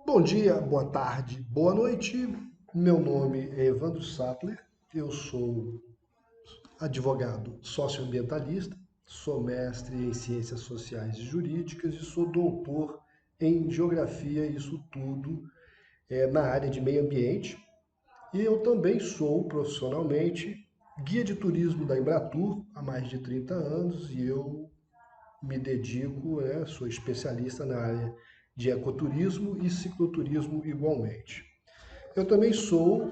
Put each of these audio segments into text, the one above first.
Bom dia, boa tarde, boa noite. Meu nome é Evandro Sattler, eu sou advogado socioambientalista, sou mestre em ciências sociais e jurídicas e sou doutor em geografia, isso tudo na área de meio ambiente. E eu também sou profissionalmente guia de turismo da Embratur há mais de 30 anos e eu me dedico, sou especialista na área de ecoturismo e cicloturismo igualmente. Eu também sou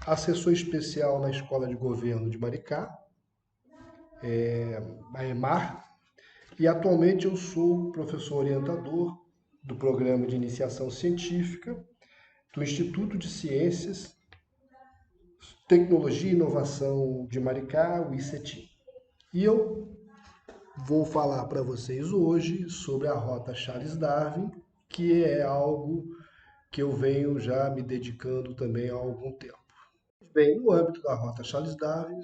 assessor especial na Escola de Governo de Maricá, a EMAR, e atualmente eu sou professor orientador do Programa de Iniciação Científica do Instituto de Ciências, Tecnologia e Inovação de Maricá, o ICETI. E eu vou falar para vocês hoje sobre a Rota Charles Darwin, que é algo que eu venho já me dedicando também há algum tempo. Bem, no âmbito da Rota Charles Darwin,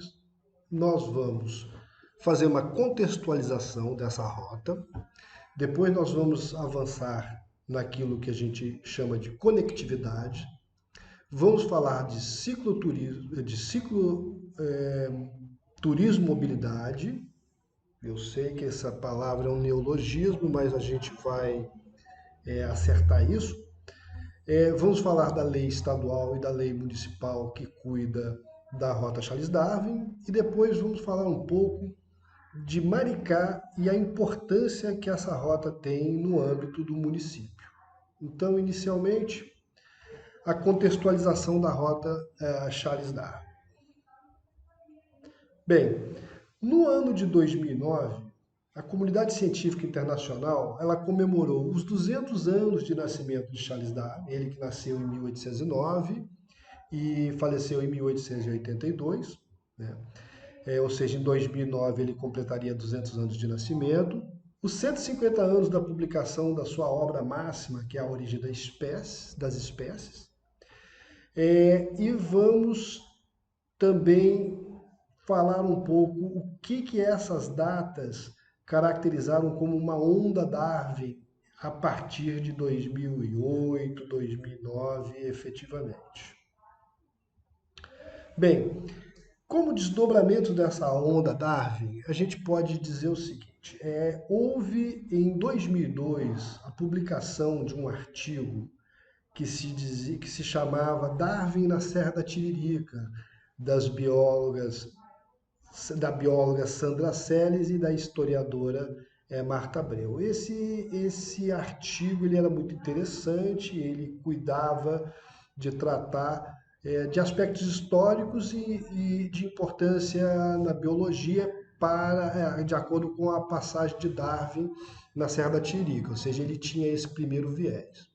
nós vamos fazer uma contextualização dessa rota. Depois nós vamos avançar naquilo que a gente chama de conectividade. Vamos falar de turismo mobilidade. Eu sei que essa palavra é um neologismo, mas a gente vai acertar isso. Vamos falar da lei estadual e da lei municipal que cuida da Rota Charles Darwin e depois vamos falar um pouco de Maricá e a importância que essa rota tem no âmbito do município. Então, inicialmente, a contextualização da rota Charles Darwin. Bem, no ano de 2009, a comunidade científica internacional ela comemorou os 200 anos de nascimento de Charles Darwin, ele que nasceu em 1809 e faleceu em 1882, né? Ou seja, em 2009 ele completaria 200 anos de nascimento. Os 150 anos da publicação da sua obra máxima, que é A Origem das Espécies. E vamos também falar um pouco o que essas datas caracterizaram como uma onda Darwin a partir de 2008, 2009, efetivamente. Bem, como desdobramento dessa onda Darwin, a gente pode dizer o seguinte: houve em 2002 a publicação de um artigo que se chamava Darwin na Serra da Tiririca, das biólogas, da bióloga Sandra Celles e da historiadora Marta Abreu. Esse artigo ele era muito interessante, ele cuidava de tratar de aspectos históricos e de importância na biologia de acordo com a passagem de Darwin na Serra da Tiririca, ou seja, ele tinha esse primeiro viés.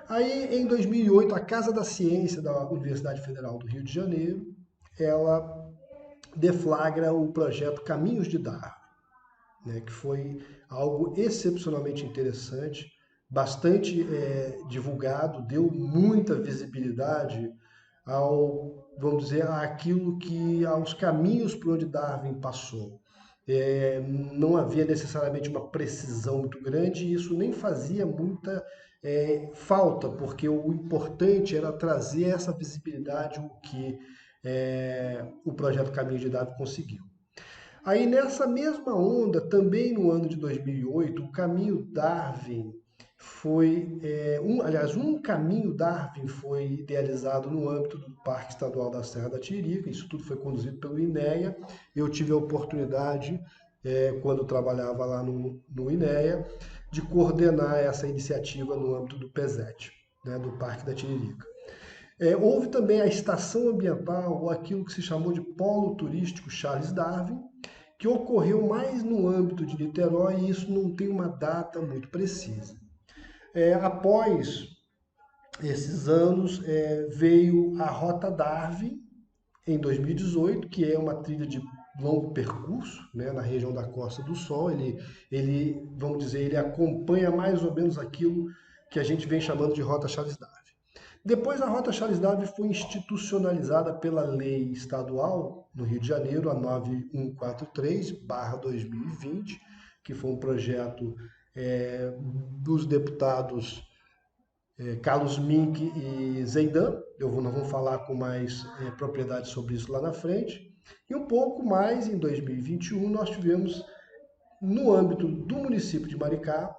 Aí, em 2008, a Casa da Ciência da Universidade Federal do Rio de Janeiro, ela deflagra o projeto Caminhos de Darwin, né, que foi algo excepcionalmente interessante, bastante divulgado, deu muita visibilidade vamos dizer, aos caminhos por onde Darwin passou. Não havia necessariamente uma precisão muito grande e isso nem fazia muita falta, porque o importante era trazer essa visibilidade, o que o projeto Caminho de Darwin conseguiu. Aí nessa mesma onda, também no ano de 2008, o Caminho Darwin um Caminho Darwin foi idealizado no âmbito do Parque Estadual da Serra da Tiririca, isso tudo foi conduzido pelo INEA, eu tive a oportunidade, quando trabalhava lá no INEA, de coordenar essa iniciativa no âmbito do PESET, né, do Parque da Tiririca. Houve também a estação ambiental, ou aquilo que se chamou de Polo Turístico Charles Darwin, que ocorreu mais no âmbito de Niterói e isso não tem uma data muito precisa. Após esses anos, veio a Rota Darwin, em 2018, que é uma trilha de longo percurso, né, na região da Costa do Sol. Vamos dizer, ele acompanha mais ou menos aquilo que a gente vem chamando de Rota Charles Darwin. Depois, a Rota Charles Darwin foi institucionalizada pela lei estadual no Rio de Janeiro, a 9143/2020, que foi um projeto dos deputados Carlos Mink e Zeidan. Nós vamos falar com mais propriedade sobre isso lá na frente. E um pouco mais, em 2021, nós tivemos, no âmbito do município de Maricá,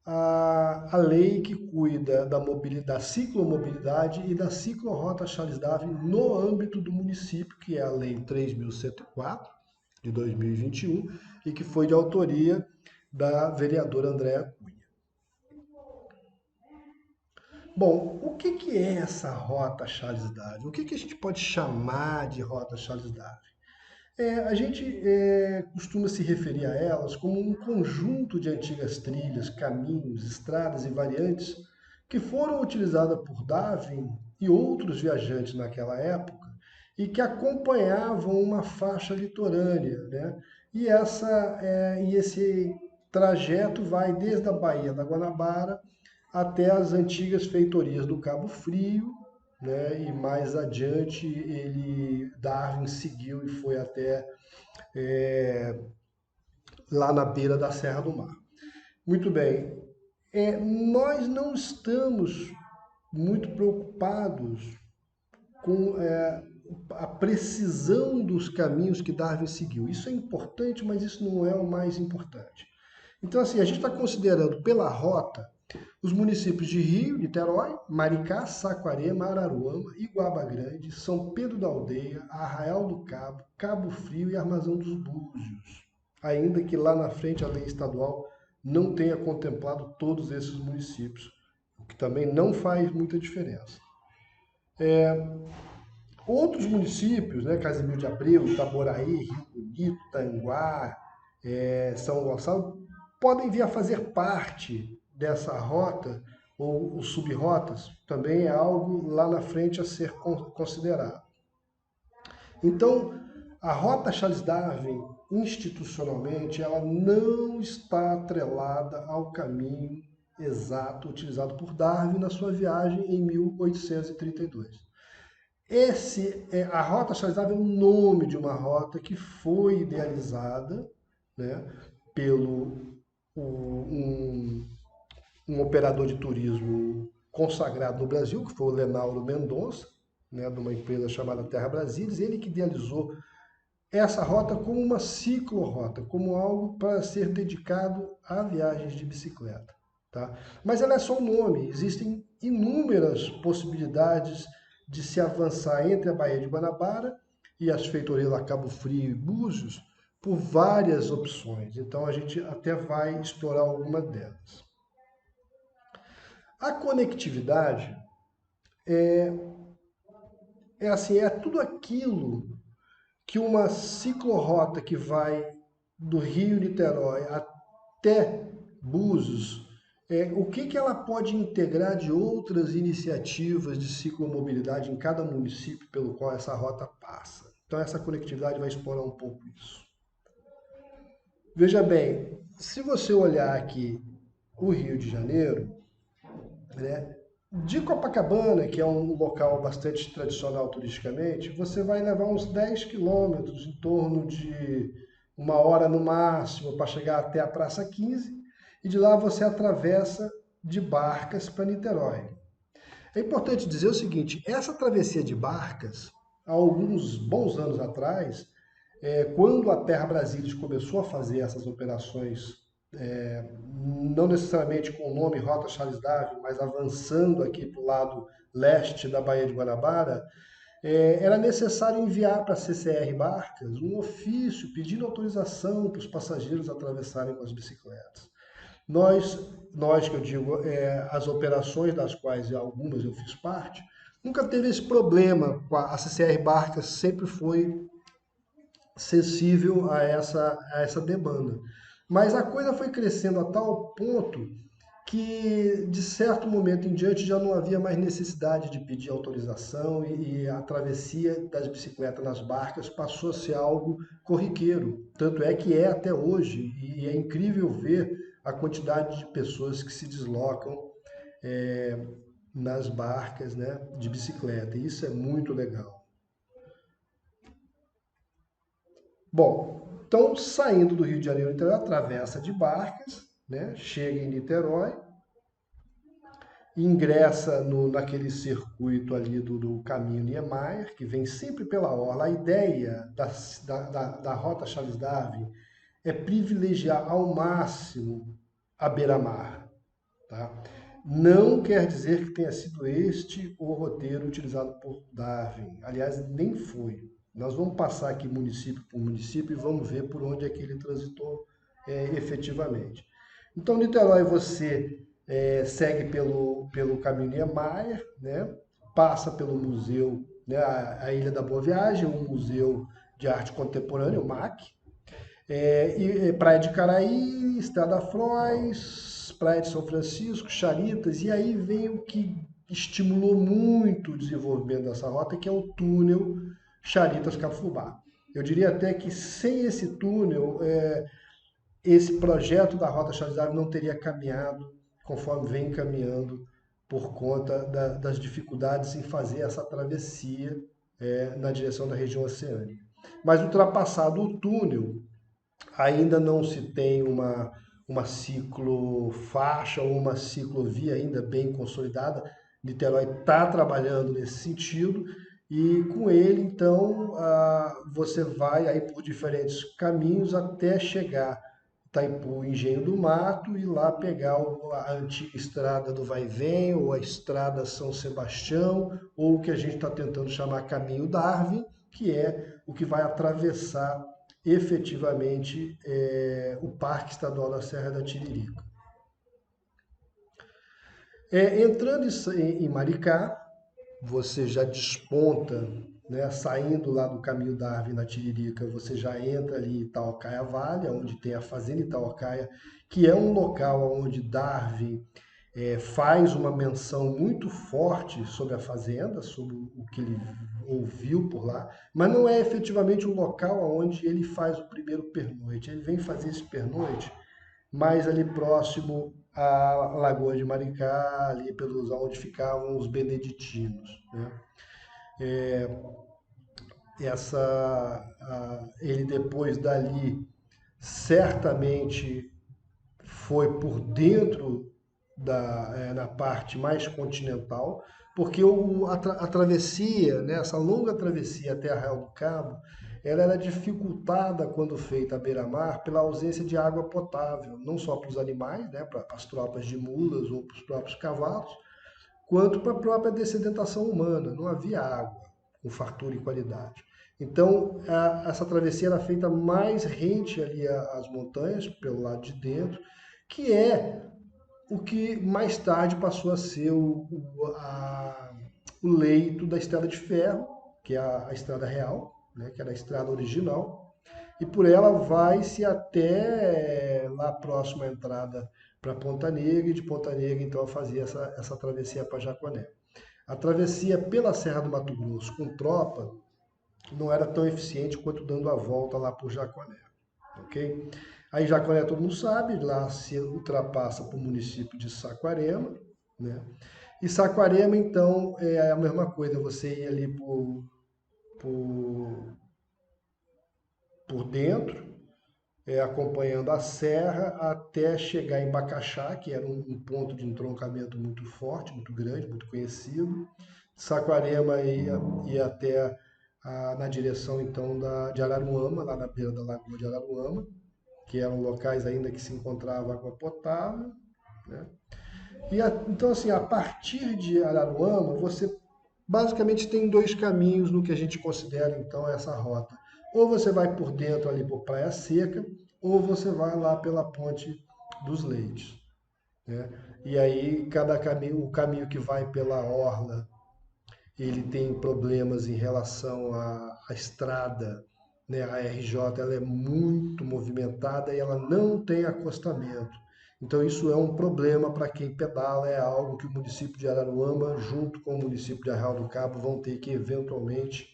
a lei que cuida da ciclomobilidade e da ciclorrota Charles Darwin no âmbito do município, que é a Lei 3.104 de 2021 e que foi de autoria da vereadora Andréa Cunha. Bom, o que é essa rota Charles Darwin? O que a gente pode chamar de rota Charles Darwin? A gente costuma se referir a elas como um conjunto de antigas trilhas, caminhos, estradas e variantes que foram utilizadas por Darwin e outros viajantes naquela época e que acompanhavam uma faixa litorânea, né? E esse trajeto vai desde a Baía da Guanabara até as antigas feitorias do Cabo Frio, né? E mais adiante Darwin seguiu e foi até lá na beira da Serra do Mar. Muito bem, nós não estamos muito preocupados com a precisão dos caminhos que Darwin seguiu. Isso é importante, mas isso não é o mais importante. Então, assim, a gente está considerando pela rota os municípios de Rio, Niterói, Maricá, Saquarema, Araruama, Iguaba Grande, São Pedro da Aldeia, Arraial do Cabo, Cabo Frio e Armazão dos Búzios. Ainda que lá na frente a lei estadual não tenha contemplado todos esses municípios, o que também não faz muita diferença. Outros municípios, né, Casimiro de Abreu, Itaboraí, Rio Bonito, Tanguá, São Gonçalo, podem vir a fazer parte dessa rota ou subrotas, também é algo lá na frente a ser considerado. Então, a rota Charles Darwin, institucionalmente, ela não está atrelada ao caminho exato utilizado por Darwin na sua viagem em 1832. A rota Charles Darwin é o nome de uma rota que foi idealizada, né, pelo um operador de turismo consagrado no Brasil, que foi o Lenauro Mendonça, né, de uma empresa chamada Terra Brasília, ele que idealizou essa rota como uma ciclorrota, como algo para ser dedicado a viagens de bicicleta. Tá? Mas ela é só um nome, existem inúmeras possibilidades de se avançar entre a Baía de Guanabara e as feitorias lá Cabo Frio e Búzios por várias opções. Então a gente até vai explorar alguma delas. A conectividade é tudo aquilo que uma ciclorrota que vai do Rio Niterói até Búzios, o que ela pode integrar de outras iniciativas de ciclomobilidade em cada município pelo qual essa rota passa. Então essa conectividade vai explorar um pouco isso. Veja bem, se você olhar aqui o Rio de Janeiro, né, de Copacabana, que é um local bastante tradicional turisticamente, você vai levar uns 10 quilômetros, em torno de 1 hora no máximo, para chegar até a Praça 15, e de lá você atravessa de barcas para Niterói. É importante dizer o seguinte, essa travessia de barcas, há alguns bons anos atrás, quando a Terra Brasília começou a fazer essas operações não necessariamente com o nome Rota Charles Darwin, mas avançando aqui para o lado leste da Baía de Guanabara, era necessário enviar para a CCR Barcas um ofício pedindo autorização para os passageiros atravessarem com as bicicletas. Nós que eu digo, as operações das quais algumas eu fiz parte, nunca teve esse problema. A CCR Barcas sempre foi sensível a essa demanda. Mas a coisa foi crescendo a tal ponto que, de certo momento em diante, já não havia mais necessidade de pedir autorização e a travessia das bicicletas nas barcas passou a ser algo corriqueiro. Tanto é que é até hoje, e é incrível ver a quantidade de pessoas que se deslocam nas barcas, né, de bicicleta. E isso é muito legal. Bom, então saindo do Rio de Janeiro, então atravessa de barcas, né, chega em Niterói, ingressa naquele circuito ali do caminho Niemeyer, que vem sempre pela orla. A ideia da Rota Charles Darwin é privilegiar ao máximo a beira-mar. Tá? Não quer dizer que tenha sido este o roteiro utilizado por Darwin. Aliás, nem foi. Nós vamos passar aqui município por município e vamos ver por onde é que ele transitou efetivamente. Então, Niterói, você segue pelo caminho Niemeyer, né? Passa pelo museu, né? A Ilha da Boa Viagem, o Museu de Arte Contemporânea, o MAC, Praia de Caraí, Estrada Frois, Praia de São Francisco, Charitas, e aí vem o que estimulou muito o desenvolvimento dessa rota, que é o túnel Charitas-Cafubá. Eu diria até que sem esse túnel, esse projeto da Rota Charles Darwin não teria caminhado conforme vem caminhando por conta das dificuldades em fazer essa travessia na direção da região oceânica. Mas ultrapassado o túnel, ainda não se tem uma ciclofaixa ou uma ciclovia ainda bem consolidada. Niterói está trabalhando nesse sentido e com ele, então, você vai aí por diferentes caminhos até chegar Itaipu, Engenho do Mato, e lá pegar a antiga estrada do Vai e Vem, ou a estrada São Sebastião, ou o que a gente está tentando chamar Caminho Darwin, que é o que vai atravessar efetivamente o Parque Estadual da Serra da Tiririca. Entrando em Maricá, você já desponta, né, saindo lá do caminho Darwin na Tiririca, você já entra ali em Itaocaia Valley, onde tem a Fazenda Itaocaia, que é um local onde Darwin faz uma menção muito forte sobre a fazenda, sobre o que ele ouviu por lá, mas não é efetivamente o local onde ele faz o primeiro pernoite. Ele vem fazer esse pernoite mais ali próximo à Lagoa de Maricá, ali pelos onde ficavam os beneditinos, né? Ele depois dali certamente foi por dentro na parte mais continental, porque a travessia, né, essa longa travessia até Arraial do Cabo, ela era dificultada quando feita à beira-mar pela ausência de água potável, não só para os animais, né, para as tropas de mulas ou para os próprios cavalos, quanto para a própria dessedentação humana. Não havia água com fartura e qualidade. Então, essa travessia era feita mais rente ali às montanhas, pelo lado de dentro, que é o que mais tarde passou a ser o leito da Estrada de Ferro, que é a Estrada Real, né, que era a estrada original, e por ela vai-se até lá próximo à entrada para Ponta Negra, e de Ponta Negra então fazia essa travessia para Jaconé. A travessia pela Serra do Mato Grosso com tropa não era tão eficiente quanto dando a volta lá por Jaconé, ok? Aí Jaconé todo mundo sabe, lá se ultrapassa para o município de Saquarema, né? E Saquarema, então, é a mesma coisa, você ir ali por dentro, acompanhando a serra, até chegar em Bacaxá, que era um ponto de entroncamento muito forte, muito grande, muito conhecido. Saquarema ia até na direção, então, de Araruama, lá na beira da Lagoa de Araruama, que eram locais ainda que se encontrava água potável, né? Então, assim, a partir de Araruama, você basicamente tem dois caminhos no que a gente considera, então, essa rota. Ou você vai por dentro ali por Praia Seca, ou você vai lá pela Ponte dos Leitos, né? E aí, o caminho que vai pela orla, ele tem problemas em relação à estrada, né? A RJ ela é muito movimentada e ela não tem acostamento. Então isso é um problema para quem pedala, é algo que o município de Araruama, junto com o município de Arraial do Cabo, vão ter que eventualmente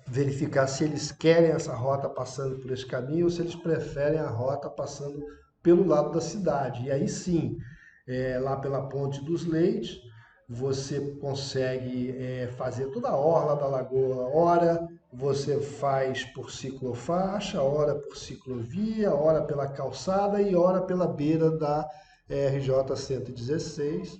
verificar se eles querem essa rota passando por esse caminho ou se eles preferem a rota passando pelo lado da cidade. E aí sim, lá pela Ponte dos Leitos, você consegue fazer toda a orla da lagoa. Ora você faz por ciclofaixa, ora por ciclovia, ora pela calçada e ora pela beira RJ 116,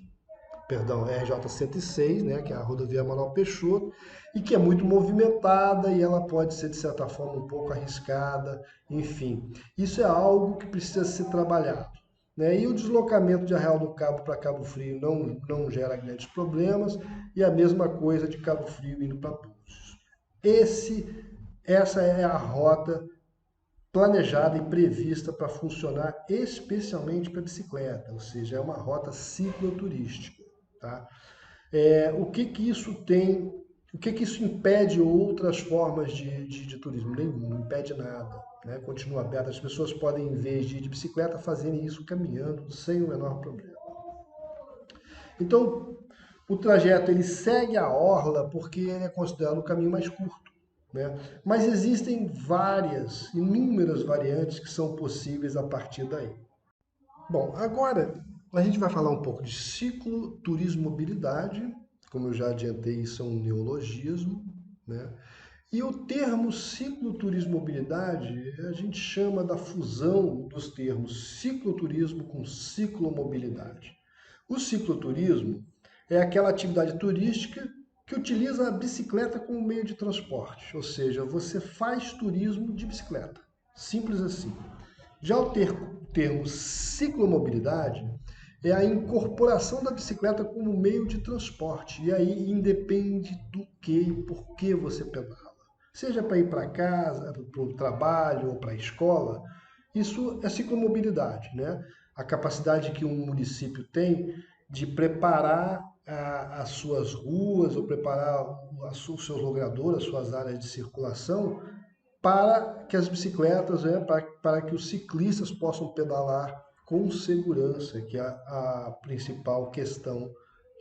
perdão, RJ 106, né, que é a rodovia Manuel Peixoto, e que é muito movimentada e ela pode ser, de certa forma, um pouco arriscada, enfim. Isso é algo que precisa ser trabalhado. Né? E o deslocamento de Arraial do Cabo para Cabo Frio não gera grandes problemas, e a mesma coisa de Cabo Frio indo para Búzios. Essa é a rota planejada e prevista para funcionar especialmente para bicicleta, ou seja, é uma rota cicloturística. Tá? O que isso tem, o que isso impede outras formas de turismo? Nenhum, não impede nada. Né? Continua aberto, as pessoas podem, em vez de ir de bicicleta, fazerem isso caminhando sem o menor problema. Então, o trajeto ele segue a orla porque ele é considerado o caminho mais curto. Né? Mas existem inúmeras variantes que são possíveis a partir daí. Bom, agora a gente vai falar um pouco de cicloturismo mobilidade, como eu já adiantei, isso é um neologismo, né? E o termo cicloturismo mobilidade, a gente chama da fusão dos termos cicloturismo com ciclomobilidade. O cicloturismo é aquela atividade turística que utiliza a bicicleta como meio de transporte, ou seja, você faz turismo de bicicleta. Simples assim. Já o termo ciclomobilidade é a incorporação da bicicleta como meio de transporte. E aí independe do que e por que você pedala. Seja para ir para casa, para o trabalho ou para a escola, isso é ciclomobilidade, né? A capacidade que um município tem de preparar as suas ruas ou preparar os seus logradouros, as suas áreas de circulação para que as bicicletas, né, para que os ciclistas possam pedalar com segurança, que é a principal questão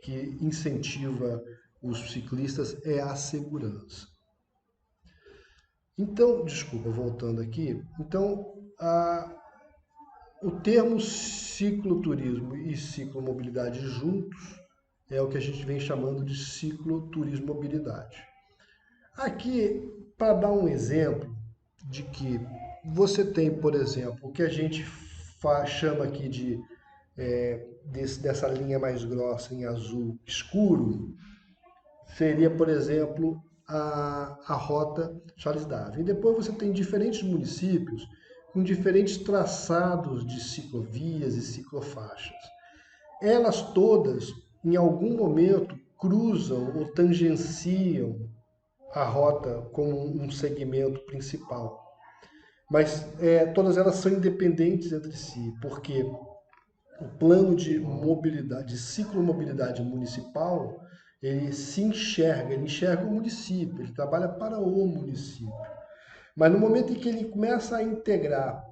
que incentiva os ciclistas é a segurança. Então, desculpa, voltando aqui. Então, o termo cicloturismo e ciclomobilidade juntos é o que a gente vem chamando de cicloturismo mobilidade. Aqui, para dar um exemplo de que você tem, por exemplo, o que a gente chama aqui dessa linha mais grossa em azul escuro, seria, por exemplo, a rota Charles Darwin. E depois você tem diferentes municípios com diferentes traçados de ciclovias e ciclofaixas. Elas todas, em algum momento, cruzam ou tangenciam a rota como um segmento principal. Mas todas elas são independentes entre si, porque o plano de mobilidade, de ciclomobilidade municipal, ele enxerga o município, ele trabalha para o município. Mas no momento em que ele começa a integrar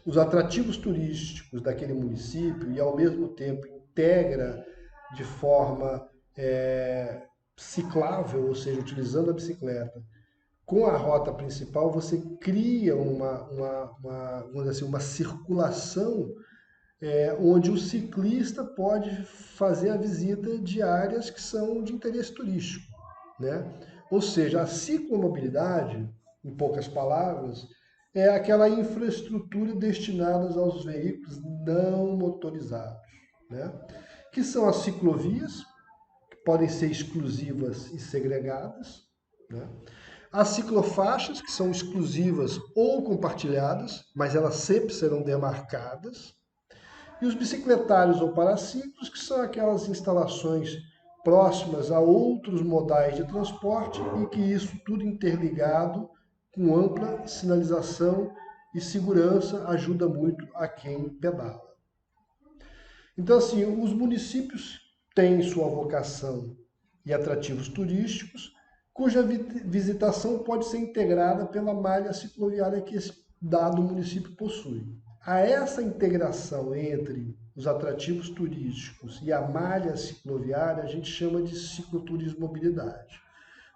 os atrativos turísticos daquele município e ao mesmo tempo integra de forma ciclável, ou seja, utilizando a bicicleta, com a rota principal, você cria vamos dizer assim, uma circulação onde o ciclista pode fazer a visita de áreas que são de interesse turístico. Né? Ou seja, a ciclomobilidade, em poucas palavras, é aquela infraestrutura destinada aos veículos não motorizados, né? Que são as ciclovias, que podem ser exclusivas e segregadas, né? As ciclofaixas, que são exclusivas ou compartilhadas, mas elas sempre serão demarcadas. E os bicicletários ou paraciclos, que são aquelas instalações próximas a outros modais de transporte e que isso tudo interligado com ampla sinalização e segurança ajuda muito a quem pedala. Então, assim, os municípios têm sua vocação e atrativos turísticos, cuja visitação pode ser integrada pela malha cicloviária que esse dado município possui. A essa integração entre os atrativos turísticos e a malha cicloviária a gente chama de cicloturismo mobilidade.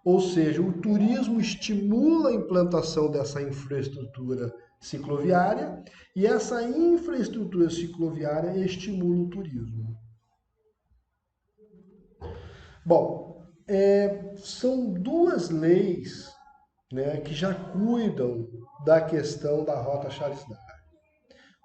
Ou seja, o turismo estimula a implantação dessa infraestrutura cicloviária e essa infraestrutura cicloviária estimula o turismo. Bom, são duas leis, né, que já cuidam da questão da Rota Charles Darwin.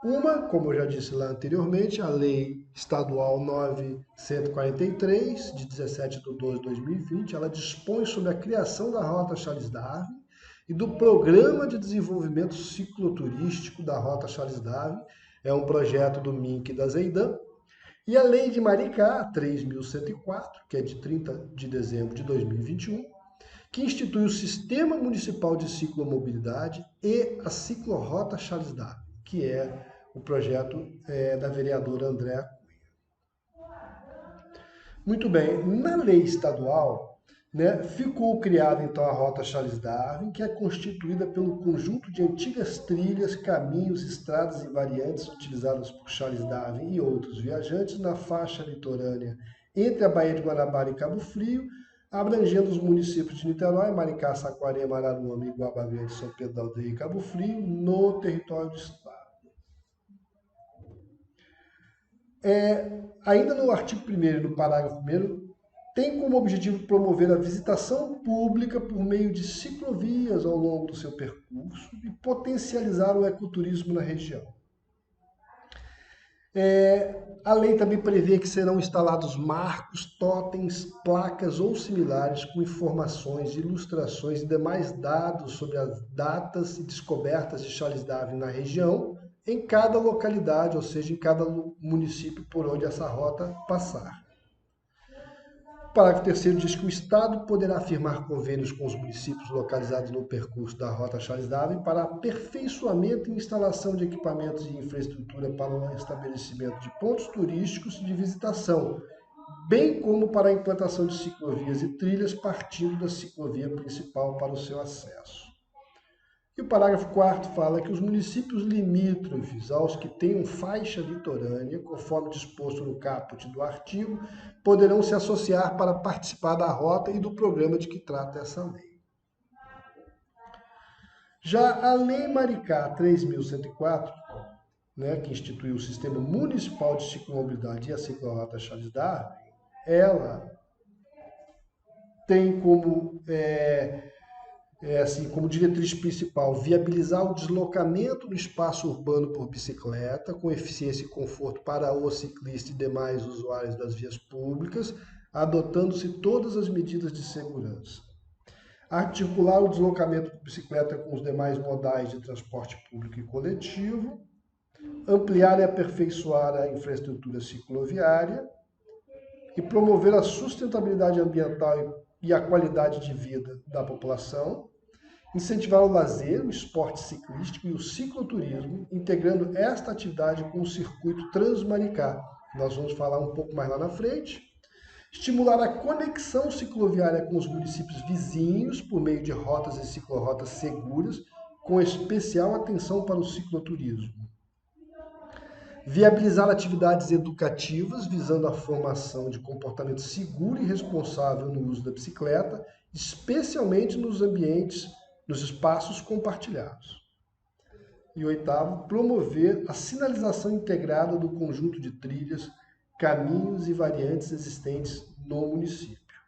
Uma, como eu já disse lá anteriormente, a Lei Estadual 9.143, de 17 de 12 de 2020, ela dispõe sobre a criação da Rota Charles Darwin e do Programa de Desenvolvimento Cicloturístico da Rota Charles Darwin. É um projeto do MINC e da Zeidan. E a Lei de Maricá, 3.104, que é de 30 de dezembro de 2021, que institui o Sistema Municipal de Ciclomobilidade e a Ciclorrota Charles Darwin, que é o projeto da vereadora Andréa Cunha. Muito bem, na lei estadual, né, ficou criada então a Rota Charles Darwin, que é constituída pelo conjunto de antigas trilhas, caminhos, estradas e variantes utilizadas por Charles Darwin e outros viajantes na faixa litorânea entre a Baía de Guanabara e Cabo Frio, abrangendo os municípios de Niterói, Maricá, Saquarema, Araruama, Iguaba Grande, São Pedro da Aldeia e Cabo Frio, no território do estado. Ainda no artigo 1º, no parágrafo 1º, tem como objetivo promover a visitação pública por meio de ciclovias ao longo do seu percurso e potencializar o ecoturismo na região. A lei também prevê que serão instalados marcos, totens, placas ou similares com informações, ilustrações e demais dados sobre as datas e descobertas de Charles Darwin na região, em cada localidade, ou seja, em cada município por onde essa rota passar. O parágrafo 3º diz que o Estado poderá firmar convênios com os municípios localizados no percurso da Rota Charles Darwin para aperfeiçoamento e instalação de equipamentos e infraestrutura para o estabelecimento de pontos turísticos de visitação, bem como para a implantação de ciclovias e trilhas partindo da ciclovia principal para o seu acesso. E o parágrafo 4º fala que os municípios limítrofes aos que tenham faixa litorânea, conforme disposto no caput do artigo, poderão se associar para participar da rota e do programa de que trata essa lei. Já a Lei Maricá 3.104, né, que instituiu o Sistema Municipal de Ciclomobilidade e a Ciclorrota Charles Darwin, ela tem como como diretriz principal, viabilizar o deslocamento no espaço urbano por bicicleta, com eficiência e conforto para o ciclista e demais usuários das vias públicas, adotando-se todas as medidas de segurança. Articular o deslocamento por bicicleta com os demais modais de transporte público e coletivo, ampliar e aperfeiçoar a infraestrutura cicloviária e promover a sustentabilidade ambiental e a qualidade de vida da população, incentivar o lazer, o esporte ciclístico e o cicloturismo, integrando esta atividade com o circuito Transmaricá. Nós vamos falar um pouco mais lá na frente. Estimular a conexão cicloviária com os municípios vizinhos por meio de rotas e ciclorotas seguras, com especial atenção para o cicloturismo. Viabilizar atividades educativas visando a formação de comportamento seguro e responsável no uso da bicicleta, especialmente nos ambientes, nos espaços compartilhados. E 8º, promover a sinalização integrada do conjunto de trilhas, caminhos e variantes existentes no município.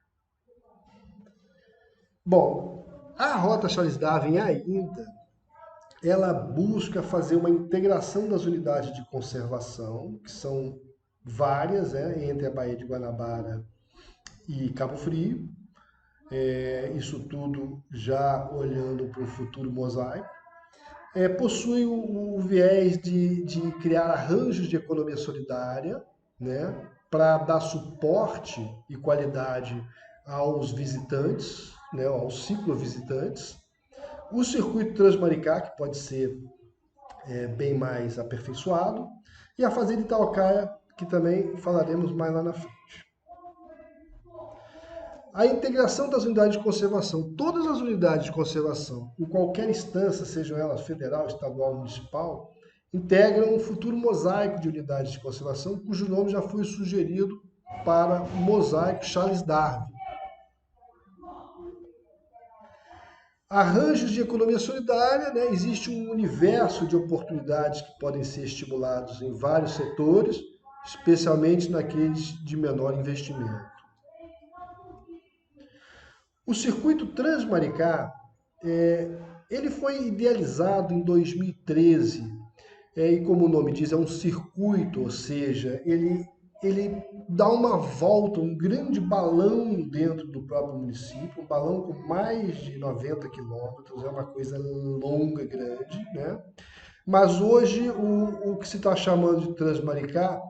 Bom, a Rota Charles Darwin ainda ela busca fazer uma integração das unidades de conservação, que são várias, entre a Baía de Guanabara e Cabo Frio. Isso tudo já olhando para o futuro mosaico. Possui o viés de criar arranjos de economia solidária, né, para dar suporte e qualidade aos visitantes, né, aos ciclovisitantes. O circuito Transmaricá, que pode ser bem mais aperfeiçoado, e a Fazenda Itaocaia, que também falaremos mais lá na frente. A integração das unidades de conservação. Todas as unidades de conservação, em qualquer instância, sejam elas federal, estadual, municipal, integram um futuro mosaico de unidades de conservação, cujo nome já foi sugerido para o mosaico Charles Darwin. Arranjos de economia solidária, né? Existe um universo de oportunidades que podem ser estimulados em vários setores, especialmente naqueles de menor investimento. O circuito Transmaricá, ele foi idealizado em 2013 e como o nome diz, é um circuito, ou seja, ele dá uma volta, um grande balão dentro do próprio município, um balão com mais de 90 quilômetros, é uma coisa longa, grande, né? Mas hoje o que se está chamando de Transmaricá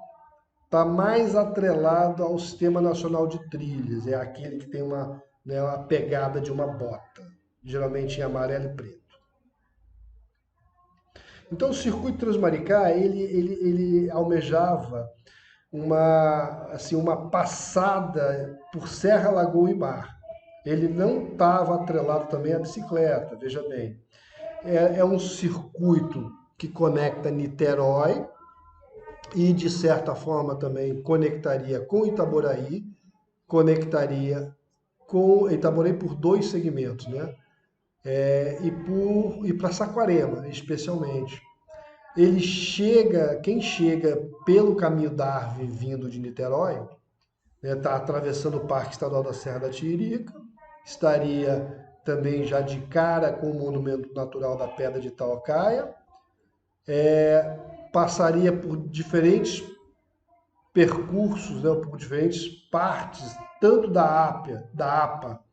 está mais atrelado ao Sistema Nacional de Trilhas, é aquele que tem uma, né, uma pegada de uma bota, geralmente em amarelo e preto. Então o circuito Transmaricá, ele almejava uma passada por Serra, Lagoa e Mar. Ele não estava atrelado também à bicicleta, veja bem. É um circuito que conecta Niterói e, de certa forma, também conectaria com Itaboraí, conectaria com Itaboraí por dois segmentos, né? E para Saquarema, especialmente. Quem chega pelo caminho Darwin vindo de Niterói, está atravessando o Parque Estadual da Serra da Tiririca, estaria também já de cara com o Monumento Natural da Pedra de Itaocaia, passaria por diferentes percursos, né, por diferentes partes, tanto da APA,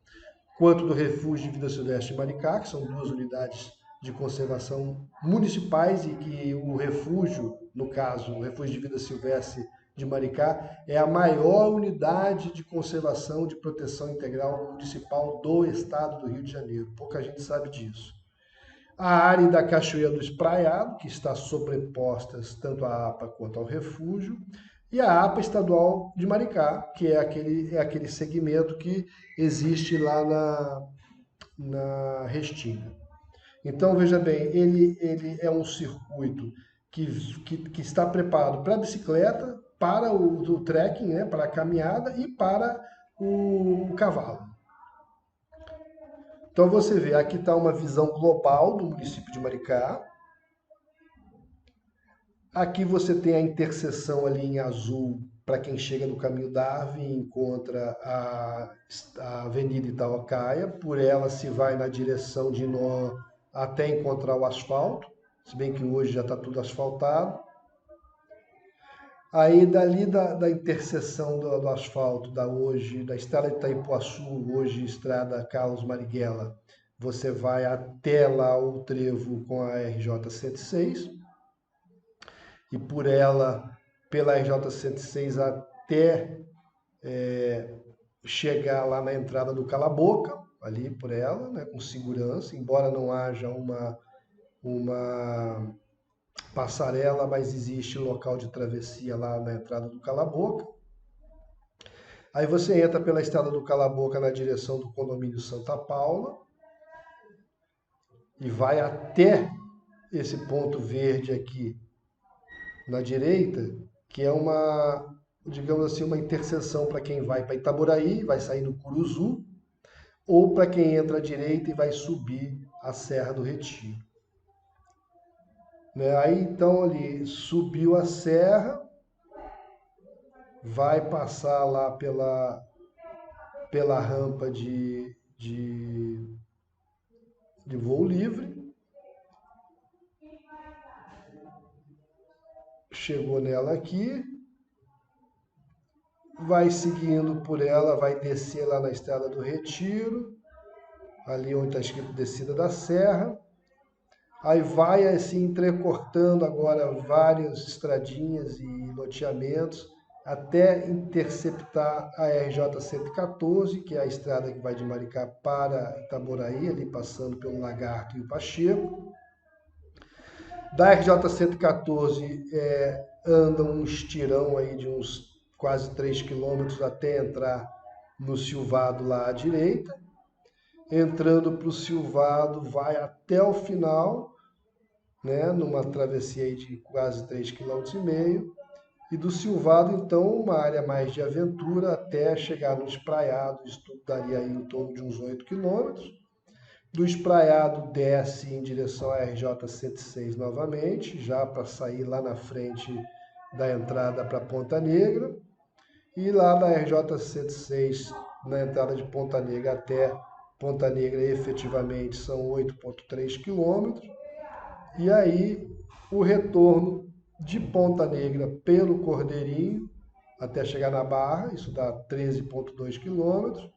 quanto do Refúgio de Vida Silvestre de Maricá, que são duas unidades de conservação municipais e que o refúgio, no caso, o Refúgio de Vida Silvestre de Maricá, é a maior unidade de conservação de proteção integral municipal do estado do Rio de Janeiro. Pouca gente sabe disso. A área da Cachoeira do Espraiado, que está sobrepostas tanto à APA quanto ao refúgio, e a APA Estadual de Maricá, que é aquele segmento que existe lá na Restinga. Então, veja bem, ele é um circuito que está preparado para a bicicleta, para o trekking, né, para a caminhada e para o cavalo. Então você vê, aqui está uma visão global do município de Maricá. Aqui você tem a interseção ali em azul, para quem chega no caminho Darwin e encontra a Avenida Itaocaia. Por ela se vai na direção de Nó até encontrar o asfalto, se bem que hoje já está tudo asfaltado. Aí dali da interseção do asfalto da estrada de Itaipuaçu, hoje estrada Carlos Marighella, você vai até lá o trevo com a RJ 106 e por ela, pela RJ 106 até chegar lá na entrada do Cala-Boca, ali por ela, né, com segurança, embora não haja uma passarela, mas existe local de travessia lá na entrada do Cala-Boca. Aí você entra pela estrada do Cala-Boca na direção do condomínio Santa Paula e vai até esse ponto verde aqui na direita, que é digamos assim, uma interseção para quem vai para Itaboraí, vai sair no Curuzu, ou para quem entra à direita e vai subir a Serra do Retiro. Né? Aí então ali subiu a serra, vai passar lá pela rampa de voo livre, chegou nela aqui, vai seguindo por ela, vai descer lá na Estrada do Retiro, ali onde está escrito Descida da Serra. Aí vai assim entrecortando agora várias estradinhas e loteamentos até interceptar a RJ 114, que é a estrada que vai de Maricá para Itaboraí, ali passando pelo Lagarto e o Pacheco. Da RJ 114 anda um estirão aí de uns quase 3 quilômetros até entrar no Silvado lá à direita. Entrando para o Silvado, vai até o final, né, numa travessia aí de quase 3,5 km. E do Silvado, então, uma área mais de aventura até chegar no Espraiado, isso daria aí em torno de uns 8 km. Do Espraiado desce em direção à RJ 106 novamente, já para sair lá na frente da entrada para Ponta Negra. E lá da RJ 106, na entrada de Ponta Negra até Ponta Negra, efetivamente são 8,3 quilômetros. E aí o retorno de Ponta Negra pelo Cordeirinho até chegar na Barra, isso dá 13,2 quilômetros,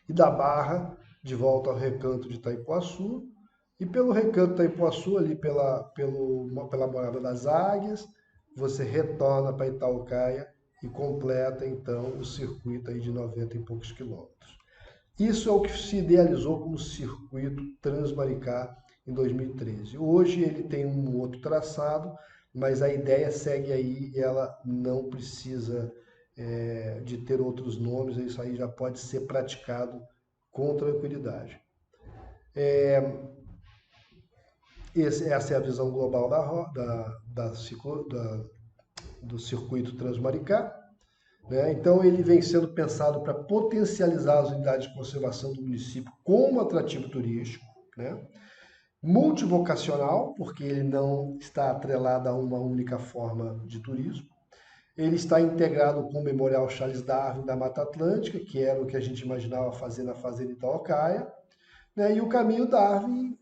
e da Barra de volta ao Recanto de Itaipuaçu, e pelo Recanto de Itaipuaçu, ali pela Morada das Águias, você retorna para Itaucaia e completa então o circuito aí de 90 e poucos quilômetros. Isso é o que se idealizou como circuito Transmaricá em 2013. Hoje ele tem um outro traçado, mas a ideia segue aí e ela não precisa de ter outros nomes, isso aí já pode ser praticado com tranquilidade. Essa é a visão global do circuito Transmaricá. Né? Então, ele vem sendo pensado para potencializar as unidades de conservação do município como atrativo turístico, né? Multivocacional, porque ele não está atrelado a uma única forma de turismo. Ele está integrado com o Memorial Charles Darwin da Mata Atlântica, que era o que a gente imaginava fazer na Fazenda Itaucaia, né? E o Caminho Darwin,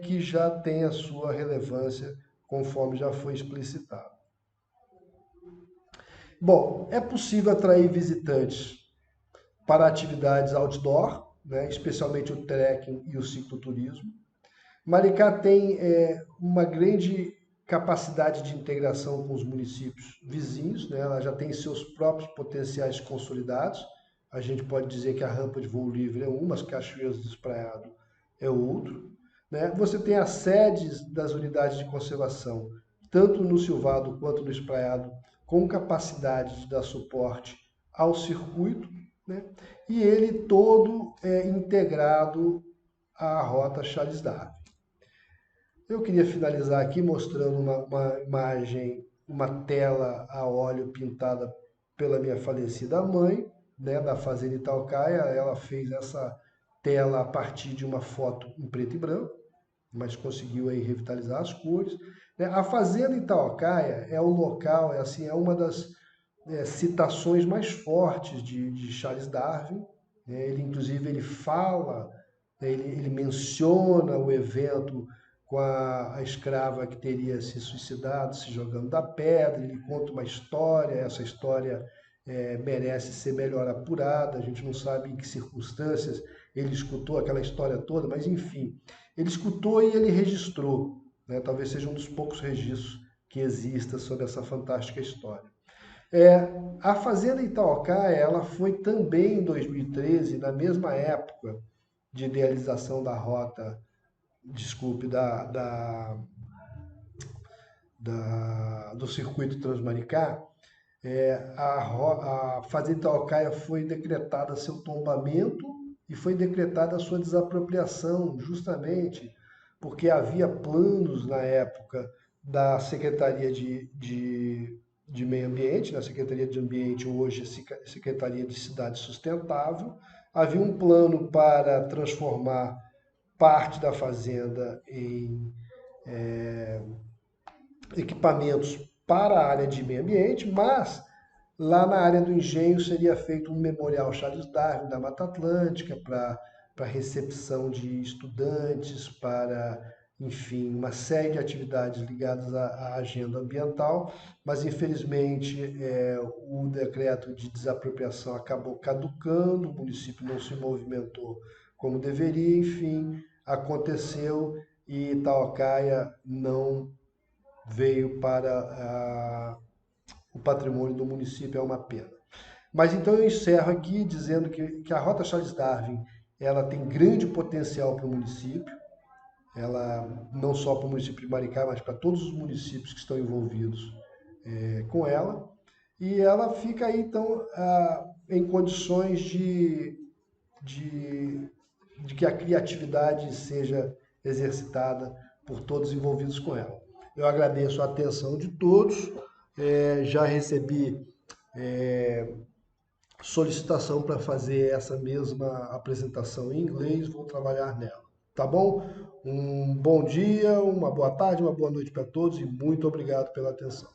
que já tem a sua relevância, conforme já foi explicitado. Bom, é possível atrair visitantes para atividades outdoor, né, especialmente o trekking e o cicloturismo. Maricá tem uma grande capacidade de integração com os municípios vizinhos, né, ela já tem seus próprios potenciais consolidados. A gente pode dizer que a rampa de voo livre é uma, as Cachoeiras do Espraiado é outro. Né? Você tem as sedes das unidades de conservação, tanto no Silvado quanto no Espraiado, com capacidade de dar suporte ao circuito, né? E ele todo é integrado à rota Charles Darwin. Eu queria finalizar aqui mostrando uma imagem, uma tela a óleo pintada pela minha falecida mãe, né, da Fazenda Itaucaia. Ela fez essa tela a partir de uma foto em preto e branco, mas conseguiu aí revitalizar as cores. A Fazenda Itaucaia é o local, é uma das citações mais fortes de Charles Darwin. Ele, inclusive, ele fala, ele menciona o evento com a escrava que teria se suicidado, se jogando da pedra. Ele conta uma história, essa história merece ser melhor apurada. A gente não sabe em que circunstâncias ele escutou aquela história toda, mas enfim, ele escutou e ele registrou. Né? Talvez seja um dos poucos registros que exista sobre essa fantástica história. A Fazenda Itaucaia, ela foi também em 2013, na mesma época de idealização da rota, desculpe, do circuito Transmaricá. A Fazenda Itaucaia foi decretada seu tombamento e foi decretada a sua desapropriação, justamente porque havia planos na época da Secretaria de Meio Ambiente, na Secretaria de Ambiente, hoje Secretaria de Cidade Sustentável. Havia um plano para transformar parte da fazenda em equipamentos para a área de meio ambiente, mas lá na área do engenho seria feito um memorial Charles Darwin da Mata Atlântica para recepção de estudantes, para, enfim, uma série de atividades ligadas à agenda ambiental, mas infelizmente o decreto de desapropriação acabou caducando, o município não se movimentou como deveria, enfim, aconteceu e Itaucaia não veio para o patrimônio do município, é uma pena. Mas então eu encerro aqui dizendo que a Rota Charles Darwin ela tem grande potencial para o município, ela não só para o município de Maricá, mas para todos os municípios que estão envolvidos com ela, e ela fica aí então em condições de que a criatividade seja exercitada por todos envolvidos com ela. Eu agradeço a atenção de todos, já recebi solicitação para fazer essa mesma apresentação em inglês, vou trabalhar nela. Tá bom? Um bom dia, uma boa tarde, uma boa noite para todos e muito obrigado pela atenção.